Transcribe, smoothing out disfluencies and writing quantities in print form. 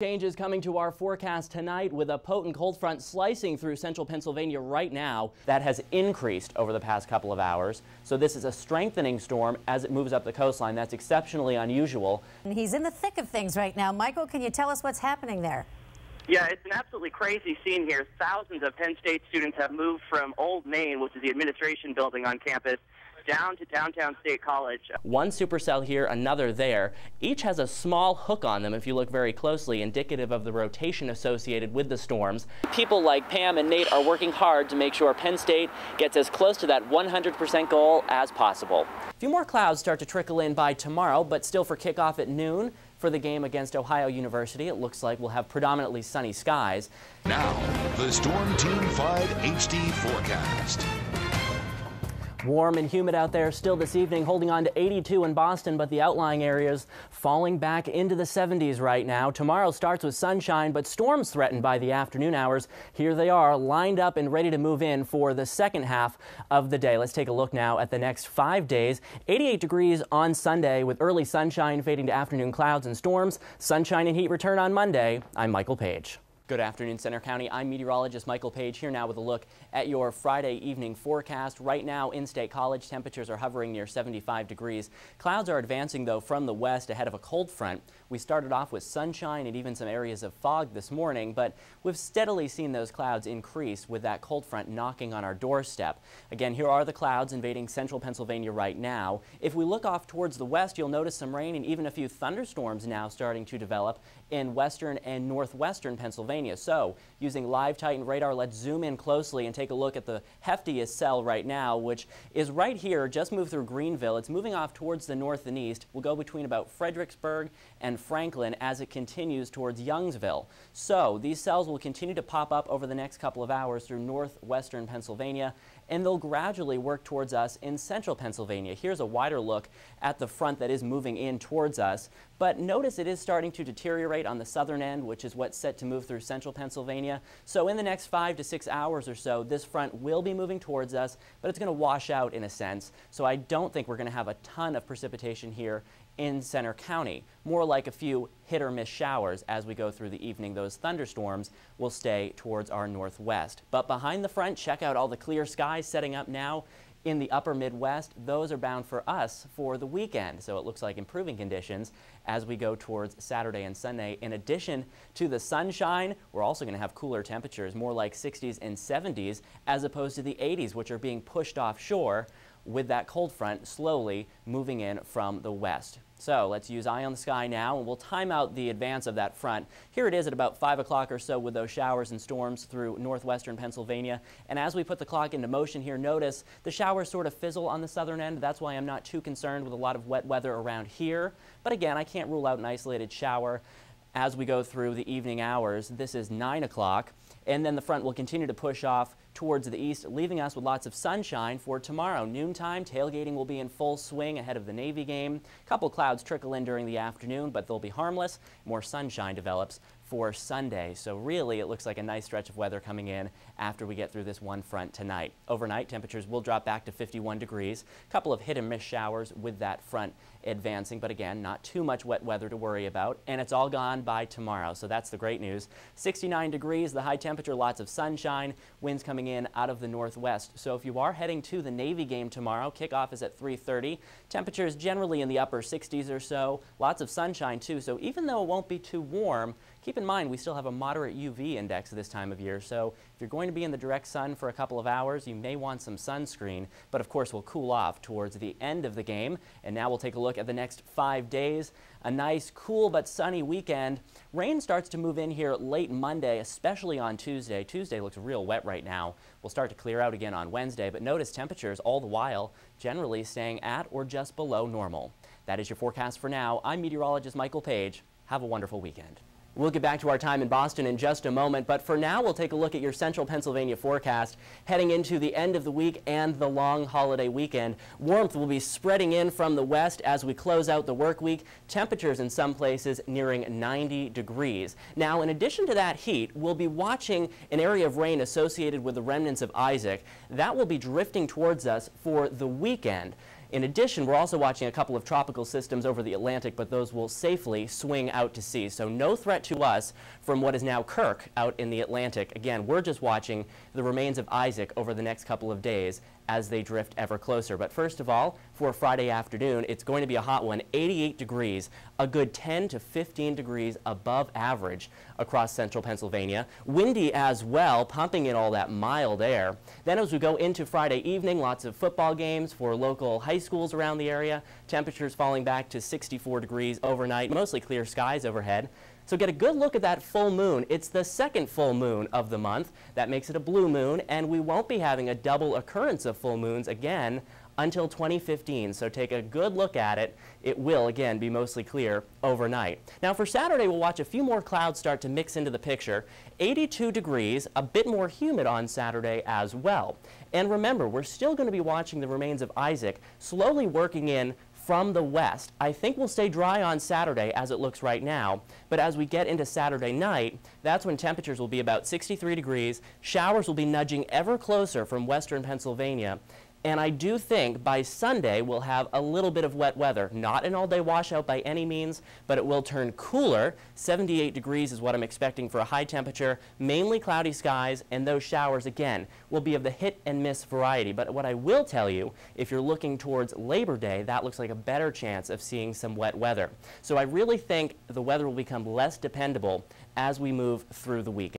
Changes coming to our forecast tonight with a potent cold front slicing through central Pennsylvania right now. That has increased over the past couple of hours. So this is a strengthening storm as it moves up the coastline. That's exceptionally unusual. And he's in the thick of things right now. Michael, can you tell us what's happening there? Yeah, it's an absolutely crazy scene here. Thousands of Penn State students have moved from Old Main, which is the administration building on campus, down to downtown State College. One supercell here, another there. Each has a small hook on them if you look very closely, indicative of the rotation associated with the storms. People like Pam and Nate are working hard to make sure Penn State gets as close to that 100% goal as possible. A few more clouds start to trickle in by tomorrow, but still for kickoff at noon. For the game against Ohio University, it looks like we'll have predominantly sunny skies. Now, the Storm Team 5 HD forecast. Warm and humid out there still this evening, holding on to 82 in Boston, but the outlying areas falling back into the 70s right now. Tomorrow starts with sunshine, but storms threatened by the afternoon hours. Here they are, lined up and ready to move in for the second half of the day. Let's take a look now at the next 5 days. 88 degrees on Sunday with early sunshine fading to afternoon clouds and storms. Sunshine and heat return on Monday. I'm Michael Page. Good afternoon, Center County. I'm meteorologist Michael Page here now with a look at your Friday evening forecast. Right now in State College, temperatures are hovering near 75 degrees. Clouds are advancing, though, from the west ahead of a cold front. We started off with sunshine and even some areas of fog this morning, but we've steadily seen those clouds increase with that cold front knocking on our doorstep. Again, here are the clouds invading central Pennsylvania right now. If we look off towards the west, you'll notice some rain and even a few thunderstorms now starting to develop in western and northwestern Pennsylvania. So, using live Titan radar, let's zoom in closely and take a look at the heftiest cell right now, which is right here, just moved through Greenville. It's moving off towards the north and east. We'll go between about Fredericksburg and Franklin as it continues towards Youngsville. So, these cells will continue to pop up over the next couple of hours through northwestern Pennsylvania, and they'll gradually work towards us in central Pennsylvania. Here's a wider look at the front that is moving in towards us, but notice it is starting to deteriorate on the southern end, which is what's set to move through central Pennsylvania. So in the next 5 to 6 hours or so, this front will be moving towards us, but it's going to wash out in a sense. So I don't think we're going to have a ton of precipitation here in Center County. More like a few hit or miss showers as we go through the evening. Those thunderstorms will stay towards our northwest. But behind the front, check out all the clear skies setting up now in the upper Midwest. Those are bound for us for the weekend. So it looks like improving conditions as we go towards Saturday and Sunday. In addition to the sunshine, we're also going to have cooler temperatures, more like 60s and 70s as opposed to the 80s, which are being pushed offshore with that cold front slowly moving in from the west. So let's use eye on the sky now, and we'll time out the advance of that front. Here it is at about 5 o'clock or so with those showers and storms through northwestern Pennsylvania. And as we put the clock into motion here, notice the showers sort of fizzle on the southern end. That's why I'm not too concerned with a lot of wet weather around here. But again, I can't rule out an isolated shower as we go through the evening hours. This is 9 o'clock, and then the front will continue to push off towards the east, leaving us with lots of sunshine for tomorrow. Noontime, tailgating will be in full swing ahead of the Navy game. A couple clouds trickle in during the afternoon, but they'll be harmless. More sunshine develops for Sunday. So really, it looks like a nice stretch of weather coming in after we get through this one front tonight. Overnight, temperatures will drop back to 51 degrees. A couple of hit and miss showers with that front advancing, but again, not too much wet weather to worry about, and it's all gone by tomorrow. So that's the great news. 69 degrees, the high temperature, lots of sunshine, winds coming in out of the northwest. So if you are heading to the Navy game tomorrow, kickoff is at 3:30. Temperatures generally in the upper 60s or so. Lots of sunshine too. So even though it won't be too warm, keep in mind we still have a moderate UV index this time of year. So if you're going to be in the direct sun for a couple of hours, you may want some sunscreen. But of course, we'll cool off towards the end of the game. And now we'll take a look at the next 5 days. A nice, cool but sunny weekend. Rain starts to move in here late Monday, especially on Tuesday. Tuesday looks real wet right now. We'll start to clear out again on Wednesday, but notice temperatures all the while generally staying at or just below normal. That is your forecast for now. I'm meteorologist Michael Page. Have a wonderful weekend. We'll get back to our time in Boston in just a moment, but for now we'll take a look at your central Pennsylvania forecast heading into the end of the week and the long holiday weekend. Warmth will be spreading in from the west as we close out the work week. Temperatures in some places nearing 90 degrees. Now, in addition to that heat, we'll be watching an area of rain associated with the remnants of Isaac. That will be drifting towards us for the weekend. In addition, we're also watching a couple of tropical systems over the Atlantic, but those will safely swing out to sea. So no threat to us from what is now Kirk out in the Atlantic. Again, we're just watching the remains of Isaac over the next couple of days as they drift ever closer. But first of all, for Friday afternoon, it's going to be a hot one, 88 degrees, a good 10 to 15 degrees above average across central Pennsylvania. Windy as well, pumping in all that mild air. Then as we go into Friday evening, lots of football games for local high schools around the area. Temperatures falling back to 64 degrees overnight, mostly clear skies overhead. So get a good look at that full moon. It's the second full moon of the month. That makes it a blue moon, and we won't be having a double occurrence of full moons again until 2015. So take a good look at it. It will, again, be mostly clear overnight. Now for Saturday, we'll watch a few more clouds start to mix into the picture. 82 degrees, a bit more humid on Saturday as well. And remember, we're still going to be watching the remains of Isaac slowly working in from the west. I think we'll stay dry on Saturday as it looks right now, but as we get into Saturday night, that's when temperatures will be about 63 degrees. Showers will be nudging ever closer from western Pennsylvania. And I do think by Sunday we'll have a little bit of wet weather. Not an all-day washout by any means, but it will turn cooler. 78 degrees is what I'm expecting for a high temperature, mainly cloudy skies, and those showers, again, will be of the hit and miss variety. But what I will tell you, if you're looking towards Labor Day, that looks like a better chance of seeing some wet weather. So I really think the weather will become less dependable as we move through the week.